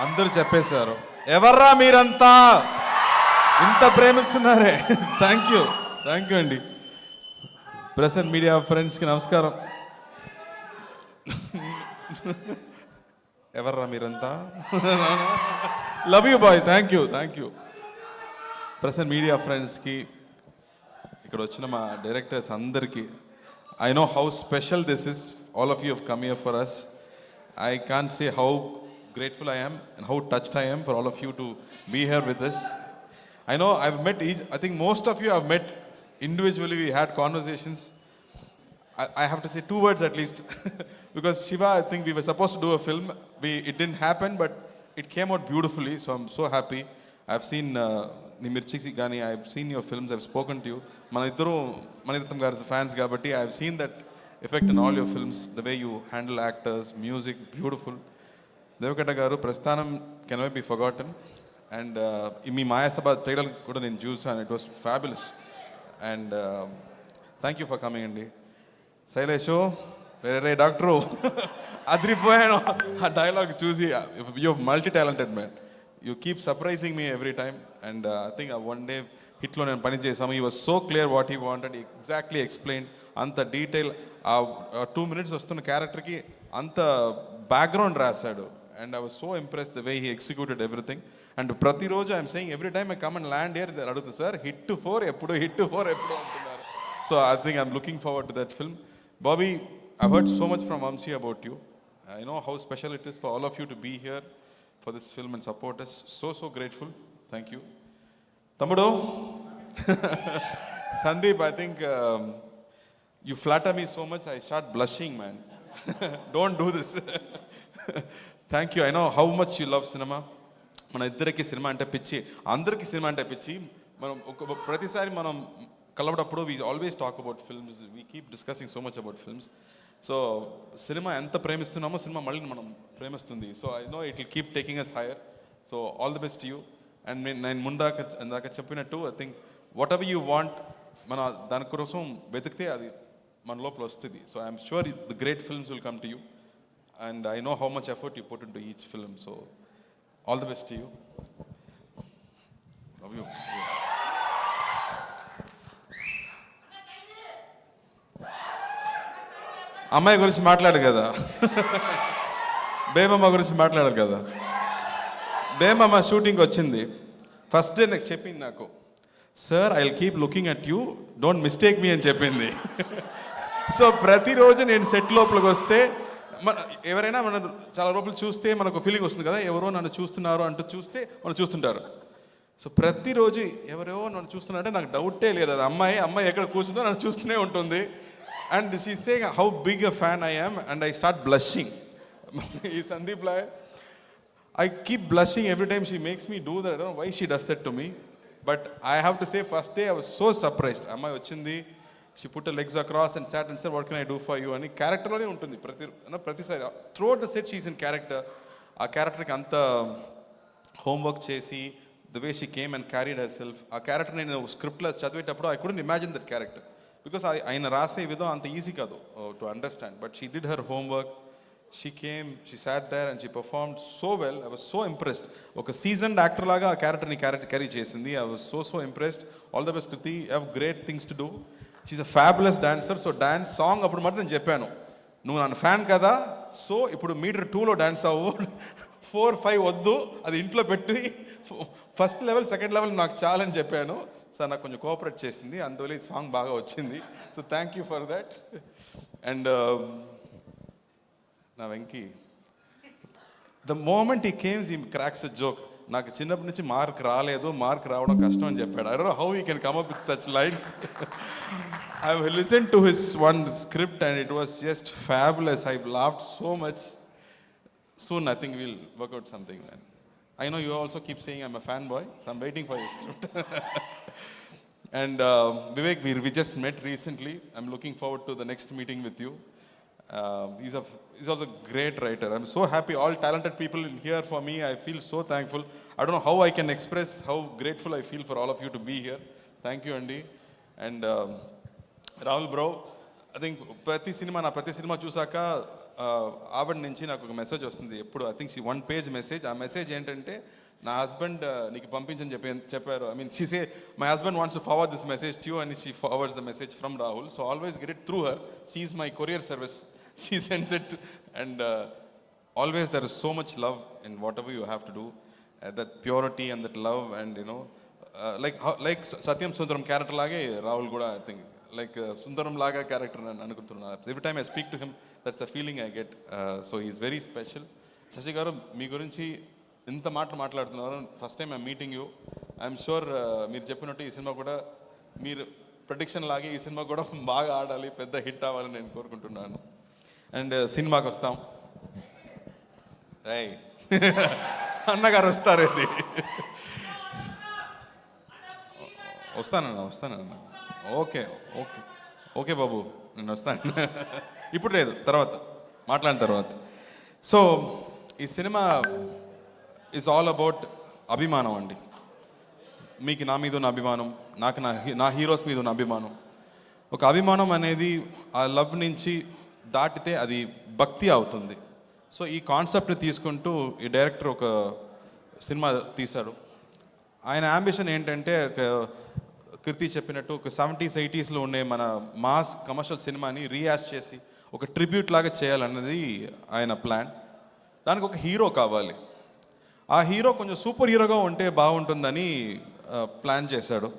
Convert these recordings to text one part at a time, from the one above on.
అందరూ చెప్పేశారు. ఎవర్రా మీరంతా ఇంత ప్రేమిస్తున్నారే. థ్యాంక్ యూ అండి. ప్రెస్ అండ్ మీడియా ఫ్రెండ్స్కి నమస్కారం. ఎవర్రా మీరంతా. Love you boy. Thank you. Press and media ఫ్రెండ్స్కి, ఇక్కడ వచ్చిన మా డైరెక్టర్స్ అందరికీ, I know how special this is. All of you have come here for us. I can't say how grateful I am and how touched I am for all of you to be here with us. I know I've met I think most of you have met individually. We had conversations. I have to say 2 words at least. Because Shiva, I think we were supposed to do a film. It didn't happen, but it came out beautifully. So I'm so happy. I've seen Nimirchiki Gani, I've seen your films, I've spoken to you. Manirattam garu fans kabatti I've seen that effect in all your films. The way you handle actors, music, beautiful. Devakata garu Prasthanam cannot be forgotten. And in Maya Sabha trailer kuda nenu chusanu, and it was fabulous. And thank you for coming andi. Sailesho వేరే doctor అదిరిపోయాను ఆ dialogue చూసి. you're multi-talented man. You keep surprising me every time. And I think one day హిట్లో నేను పని చేసాము. He was so clear what he wanted. He exactly explained. అంత detail, ఆ 2 minutes వస్తున్న క్యారెక్టర్కి అంత బ్యాక్గ్రౌండ్ రాశాడు. And I was so impressed the way he executed everything. And ప్రతిరోజు I'm saying every time I come and land here అడుగుతుంది, sir hit 4 ఎప్పుడు అంటున్నారు. So I think I'm looking forward to that film. Bobby, I've heard so much from Vamsi about you. I know how special it is for all of you to be here for this film and support us. So grateful. Thank you. Tammudu, Sandeep, I think you flatter me so much, I start blushing, man. Don't do this. Thank you. I know how much you love cinema. మన ఇద్దరికి cinema అంటే పిచ్చి, అందరికీ cinema అంటే పిచ్చి. మనం ప్రతిసారి మనం కలవడప్పుడు we always talk about films. We keep discussing so much about films. So cinema ఎంత ప్రేమిస్తున్నామో సినిమా మళ్ళీ మనం ప్రేమిస్తుంది. So I know it will keep taking us higher. So all the best you. And నేను ఇందాక చెప్పినట్టు I think whatever you want, మన దానికోసం వెతికితే అది మన లోపల వస్తుంది. So I'm sure the great films will come to you. And I know how much effort you put into each film. So all the best you. Love you. అమ్మాయి గురించి మాట్లాడు కదా, బేమమ్మ గురించి మాట్లాడారు కదా. బేమమ్మ షూటింగ్కి వచ్చింది. ఫస్ట్ డే నాకు చెప్పింది, నాకు sir I will keep looking at you, don't mistake me అని చెప్పింది. సో ప్రతిరోజు నేను సెట్ లోపలికి వస్తే ఎవరైనా మన చాలా లోపల చూస్తే మనకు ఫీలింగ్ వస్తుంది కదా, ఎవరో నన్ను చూస్తున్నారు అంటూ చూస్తే మనం చూస్తుంటారు. సో ప్రతిరోజు ఎవరెవో నన్ను చూస్తున్నారంటే నాకు డౌటే లేదు, అది అమ్మాయి ఎక్కడ కూర్చుందో నన్ను చూస్తూనే ఉంటుంది. And she's saying how big a fan I am, and I start blushing. Sandeep Lai, I keep blushing every time she makes me do that. I don't know why she does that to me. But I have to say, first day I was so surprised. Amma ochindi, she put her legs across and sat and said, what can I do for you? Ani character lone untundi pratisari. Throughout the set she's in character. Aa character ki anta homework chesi, the way she came and carried herself. Aa character nenu script la chadivetappudu I couldn't imagine that character. Because ఆయన రాసే విధం అంత easy కాదు to understand. But she did her homework. She came, she sat there and she performed so well. I was so impressed. ఒక seasoned actor లాగా ఆ క్యారెక్టర్ని carry చేసింది. I was so impressed. All the best Kriti. You have great things to do. She's a fabulous dancer. So dance song అప్పుడు మాత్రం నేను చెప్పాను, నువ్వు నన్ను ఫ్యాన్ కదా, సో ఇప్పుడు మీటర్ 2లో డాన్స్ అవ్వు, 4, 5 వద్దు, అది ఇంట్లో పెట్టి ఫస్ట్ లెవెల్ సెకండ్ లెవెల్ నాకు చాలని చెప్పాను. సార్ నాకు కొంచెం కోఆపరేట్ చేసింది, అందువల్ల ఈ సాంగ్ బాగా వచ్చింది. So thank you for that. And నా వెంకీ, ద మోమెంట్ ఈ కేమ్స్ ఈ క్రాక్స్ అ జోక్. నాకు చిన్నప్పటి నుంచి మార్క్ రావడం కష్టం అని చెప్పాడు. I don't know how he can come up with such lines. I have listened to his one script and it was just fabulous. I laughed so much. Soon I think we'll work out something, man. I know you also keep saying I'm a fanboy, so I'm waiting for your script. And Vivek, we just met recently. I'm looking forward to the next meeting with you. He's also a great writer. I'm so happy. All talented people in here for me. I feel so thankful. I don't know how I can express how grateful I feel for all of you to be here. Thank you, Andy. And Rahul bro, I think ప్రతి cinema చూసాక ఆవిడ నుంచి నాకు ఒక message వస్తుంది ఎప్పుడు. I think 1 page message. ఆ message ఏంటంటే, నా హస్బెండ్ నీకు పంపించని చెప్పారు. I mean she say my husband wants to forward this message to you and she forwards the message from Rahul. So always get it through her. She is my courier service. She sends it and always there is so much love in whatever you have to do, that purity and that love, and like Satyam Sundaram character lage Rahul kuda I think like Sundaram laga character nanu anukuntunna. Every time I speak to him, that's the feeling I get. So he is very special. Shashi garu మీ గురించి ఇంత మాట్లాడుతున్నారు. First time I'm meeting you. I'm sure మీరు చెప్పినట్టు ఈ cinema కూడా మీరు prediction లాగే ఈ సినిమా కూడా బాగా ఆడాలి, పెద్ద హిట్ అవ్వాలని నేను కోరుకుంటున్నాను. అండ్ సినిమాకి వస్తాం. రై అన్నగారు వస్తారు. ఇది వస్తానన్న. ఓకే ఓకే ఓకే బాబు, నేను వస్తాను. ఇప్పుడు లేదు, తర్వాత మాట్లాడిన తర్వాత. సో ఈ సినిమా ఈజ్ ఆల్ అబౌట్ అభిమానం అండి. మీకు నా మీద ఉన్న అభిమానం, నాకు నా హీరోస్ మీద ఉన్న అభిమానం. ఒక అభిమానం అనేది ఆ లవ్ నుంచి దాటితే అది భక్తి అవుతుంది. సో ఈ కాన్సెప్ట్ని తీసుకుంటూ ఈ డైరెక్టర్ ఒక సినిమా తీశాడు. ఆయన యాంబిషన్ ఏంటంటే, కీర్తి చెప్పినట్టు ఒక 70s 80sలో ఉండే మన మాస్ కమర్షియల్ సినిమాని రీయాస్ట్ చేసి ఒక ట్రిబ్యూట్ లాగా చేయాలన్నది ఆయన ప్లాన్. దానికి ఒక హీరో కావాలి. ఆ హీరో కొంచెం సూపర్ హీరోగా ఉంటే బాగుంటుందని ప్లాన్ చేశాడు.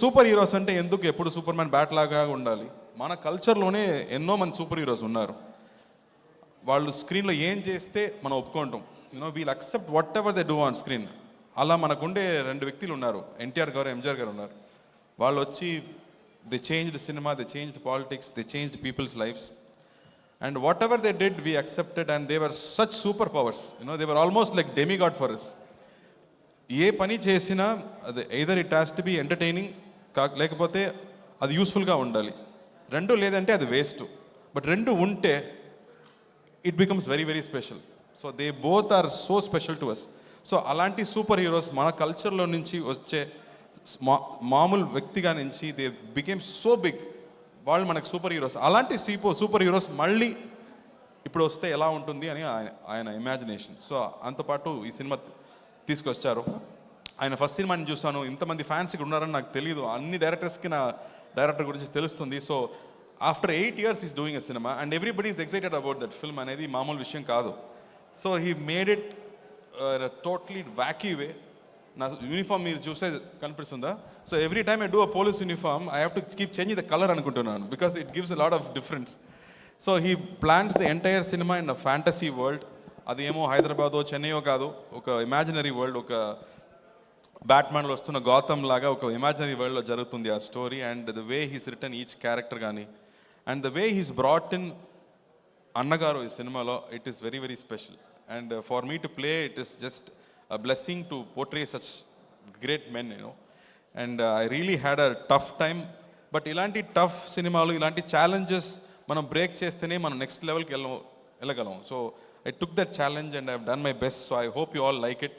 సూపర్ హీరోస్ అంటే ఎందుకు ఎప్పుడు సూపర్ మ్యాన్ బ్యాట్ లాగా ఉండాలి? మన కల్చర్లోనే ఎన్నో మంది సూపర్ హీరోస్ ఉన్నారు. వాళ్ళు స్క్రీన్లో ఏం చేస్తే మనం ఒప్పుకుంటాం. We'll accept whatever they do on screen. అలా మనకుండే 2 వ్యక్తులు ఉన్నారు, ఎన్టీఆర్ గారు, ఎంజీఆర్ గారు ఉన్నారు. వాళ్ళు వచ్చి they changed cinema, they changed politics, they changed people's lifes. And whatever they did we accepted and they were such super powers. They were almost like demigod for us. ఏ పని చేసినా అది either it has to be entertaining, లేకపోతే అది యూస్ఫుల్గా ఉండాలి. 2 లేదంటే అది వేస్ట్. బట్ 2 ఉంటే it becomes very very special. So they both are so special to us. So అలాంటి సూపర్ హీరోస్ మన కల్చర్లో నుంచి వచ్చే మామూలు వ్యక్తిగా నుంచి దే బికేమ్ సో బిగ్. వాళ్ళు మనకు సూపర్ హీరోస్. అలాంటి సూపర్ హీరోస్ మళ్ళీ ఇప్పుడు వస్తే ఎలా ఉంటుంది అని ఆయన ఇమాజినేషన్. సో అంతపాటు ఈ సినిమా తీసుకొచ్చారు. ఆయన ఫస్ట్ సినిమాని చూసాను. ఇంతమంది ఫ్యాన్స్ ఇక్కడ ఉన్నారని నాకు తెలియదు. అన్ని డైరెక్టర్స్కి నా డైరెక్టర్ గురించి తెలుస్తుంది. So after 8 years is doing a cinema and everybody is excited about that film అనేది మామూలు విషయం కాదు. So he made it totally wacky way. నా యూనిఫామ్ మీరు చూసే కనిపిస్తుందా? So every time I do a police uniform I have to keep changing the colour అనుకుంటున్నాను, because it gives a lot of difference. So he plans the entire cinema in a fantasy world. అది ఏమో హైదరాబాదో చెన్నైయో కాదు, ఒక imaginary world, ఒక బ్యాట్మ్యాన్లో వస్తున్న గౌతమ్ లాగా ఒక imaginary వరల్డ్లో జరుగుతుంది ఆ story. And the way he's return each character కానీ and the way he's brought in అన్నగారు ఈ సినిమాలో, it is very very special. And for me to play it is just a blessing to portray such great men, and I really had a tough time. But ilanti tough cinemalu, ilanti challenges manam break chestene manam next level ki elagalam. So I took that challenge and I have done my best. So I hope you all like it.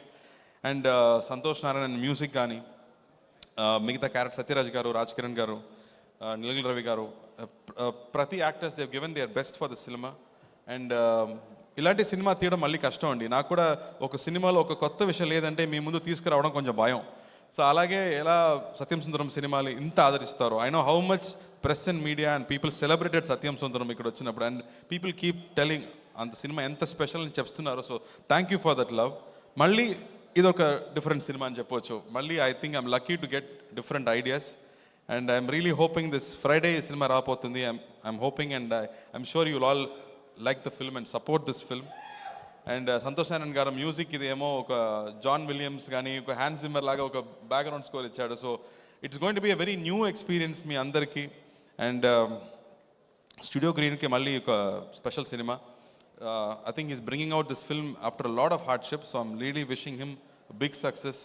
And Santosh Narayan music gaani, migitha character Satyaraj garu, Raj Kiran garu, Nilgal Ravi garu, prati actors they have given their best for the cinema. And ఇలాంటి cinema తీయడం మళ్ళీ కష్టం అండి. నాకు కూడా ఒక సినిమాలో ఒక కొత్త విషయం లేదంటే మీ ముందు తీసుకురావడం కొంచెం భయం. సో అలాగే ఎలా సత్యం సుందరం సినిమాలు ఇంత ఆదరిస్తారు. I know how much press and media and people celebrated Satyam Sundaram ఇక్కడ వచ్చినప్పుడు. అండ్ పీపుల్ కీప్ టెలింగ్ అంత సినిమా ఎంత స్పెషల్ అని చెప్తున్నారు. So thank you for that love. మళ్ళీ ఇది ఒక డిఫరెంట్ సినిమా అని చెప్పవచ్చు. మళ్ళీ I think I'm lucky to get different ideas. And I'm really hoping this Friday ఈ సినిమా రాబోతుంది. I'm hoping and I'm sure you will all like the film and support this film. And Santosh Narayan garu music iదేమో ఒక John Williams కానీ ఒక Hans Zimmer లాగా ఒక background score ఇచ్చాడు. So it's going to be a very new experience మీ అందరికీ. And studio గ్రీన్కి మళ్ళీ ఒక స్పెషల్ సినిమా. I think is bringing out this film after lot of hardship. So I'm really wishing him big success.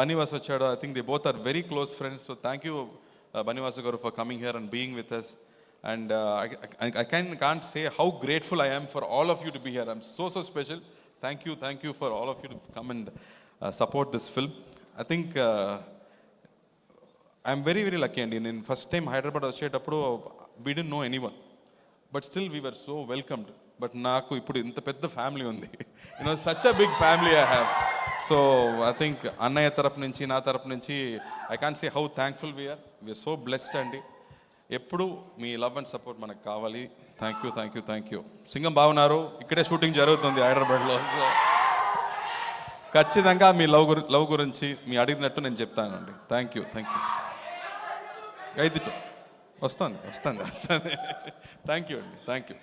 Bunny Vas వచ్చాడు. I think they both are very close friends. So thank you Bunny Vas garu for coming here and being with us. And I can't say how grateful I am for all of you to be here. I'm so special. Thank you for all of you to come and support this film. I think I'm very very lucky. And in first time Hyderabad వచ్చేటప్పుడు we didn't know anyone. But still we are so welcomed. But నాకు ఇప్పుడు ఇంత పెద్ద family ఉంది, you know such a big family I have. So I think అన్నయ్య తరపు నుంచి నా తరపు నుంచి I can't say how thankful we are so blessed అండి. ఎప్పుడు మీ లవ్ అండ్ సపోర్ట్ మనకు కావాలి. Thank you thank you thank you. Singam బాగున్నారు, ఇక్కడే షూటింగ్ జరుగుతుంది హైదరాబాద్లో. సో ఖచ్చితంగా మీ లవ్ గురించి మీ అడిగినట్టు నేను చెప్తానండి. Thank you thank you. అయితే వస్తాను. థ్యాంక్ యూ అండి. Thank you.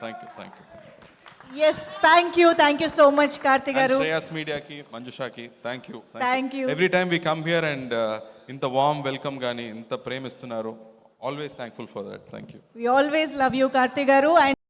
Yes, thank you so much Karthi garu. Shreyas మీడియాకి, మంజుషాకి thank you. Thank you. Every time we come here and ఇంత వార్మ్ వెల్కమ్ కానీ ఇంత ప్రేమిస్తున్నారు. Always thankful for that. Thank you. We always love you, Karthi garu. And